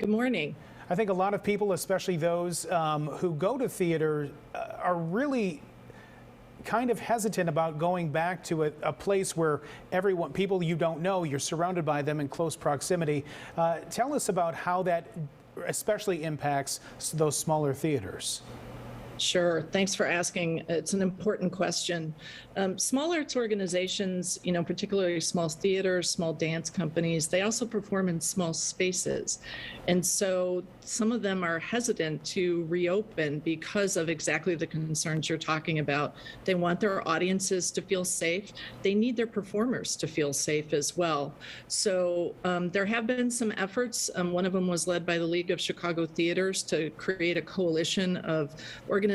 Good morning. I think a lot of people, especially those who go to theater, are really kind of hesitant about going back to a place where people you don't know, you're surrounded by them in close proximity. Tell us about how that especially impacts those smaller theaters. Sure. Thanks for asking. It's an important question. Small arts organizations, particularly small theaters, small dance companies, they also perform in small spaces. And so some of them are hesitant to reopen because of exactly the concerns you're talking about. They want their audiences to feel safe. They need their performers to feel safe as well. So there have been some efforts. One of them was led by the League of Chicago Theaters to create a coalition of organizations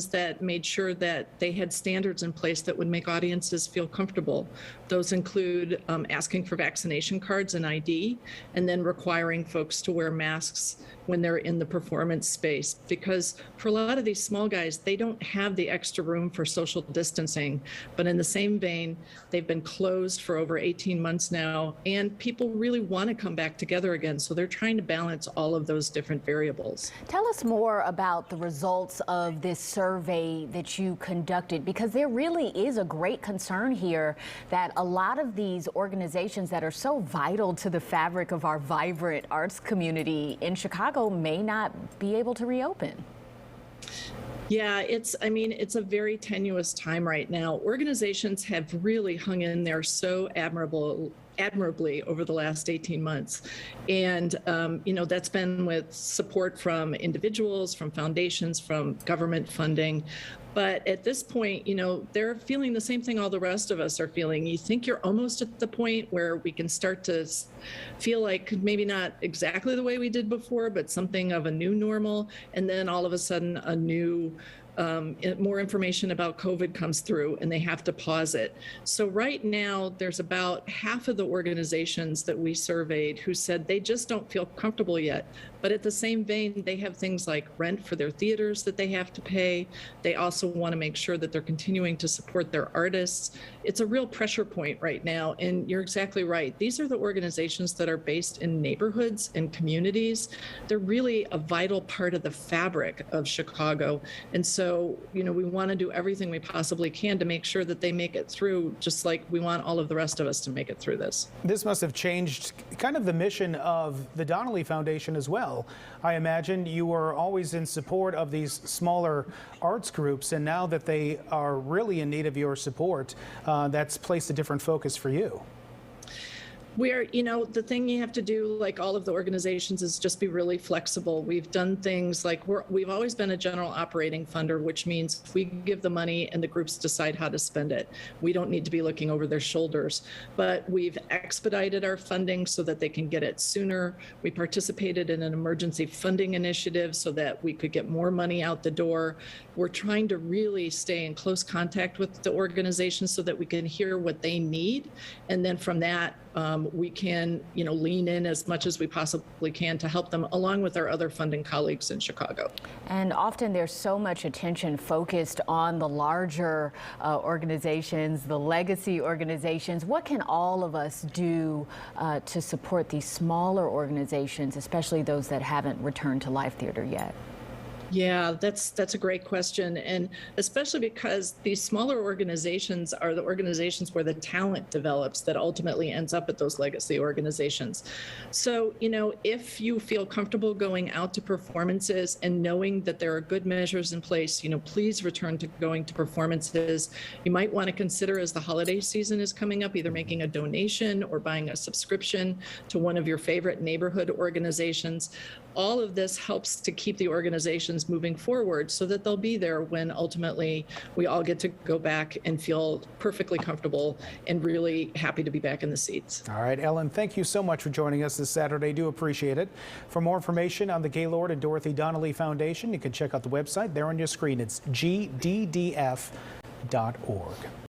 that made sure that they had standards in place that would make audiences feel comfortable. Those include asking for vaccination cards and ID, and then requiring folks to wear masks when they're in the performance space. Because for a lot of these small guys, they don't have the extra room for social distancing. But in the same vein, they've been closed for over 18 months now, and people really want to come back together again. So they're trying to balance all of those different variables. Tell us more about the results of this survey that you conducted, because there really is a great concern here that a lot of these organizations that are so vital to the fabric of our vibrant arts community in Chicago may not be able to reopen. Yeah, it's a very tenuous time right now. Organizations have really hung in there so admirably over the last 18 months. And, that's been with support from individuals, from foundations, from government funding. But at this point, they're feeling the same thing all the rest of us are feeling. You think you're almost at the point where we can start to feel like maybe not exactly the way we did before, but something of a new normal. And then all of a sudden, a new more information about COVID comes through and they have to pause it. So right now, there's about half of the organizations that we surveyed who said they just don't feel comfortable yet. But at the same vein, they have things like rent for their theaters that they have to pay. They also want to make sure that they're continuing to support their artists. It's a real pressure point right now. And you're exactly right. These are the organizations that are based in neighborhoods and communities. They're really a vital part of the fabric of Chicago. And so, we want to do everything we possibly can to make sure that they make it through, just like we want all of the rest of us to make it through this. This must have changed kind of the mission of the Donnelly Foundation as well. I imagine you were always in support of these smaller arts groups, and now that they are really in need of your support, that's placed a different focus for you. The thing you have to do, like all of the organizations, is just be really flexible. We've done things like we've always been a general operating funder, which means we give the money and the groups decide how to spend it. We don't need to be looking over their shoulders, but we've expedited our funding so that they can get it sooner. We participated in an emergency funding initiative so that we could get more money out the door. We're trying to really stay in close contact with the organizations so that we can hear what they need. And then from that, we can, lean in as much as we possibly can to help them, along with our other funding colleagues in Chicago. And often there's so much attention focused on the larger organizations, the legacy organizations. What can all of us do to support these smaller organizations, especially those that haven't returned to live theater yet? Yeah, that's a great question. And especially because these smaller organizations are the organizations where the talent develops that ultimately ends up at those legacy organizations. So, if you feel comfortable going out to performances and knowing that there are good measures in place, please return to going to performances. You might want to consider, as the holiday season is coming up, either making a donation or buying a subscription to one of your favorite neighborhood organizations. All of this helps to keep the organizations moving forward so that they'll be there when ultimately we all get to go back and feel perfectly comfortable and really happy to be back in the seats. All right, Ellen, thank you so much for joining us this Saturday. Do appreciate it. For more information on the Gaylord and Dorothy Donnelly Foundation, you can check out the website there on your screen. It's gddf.org.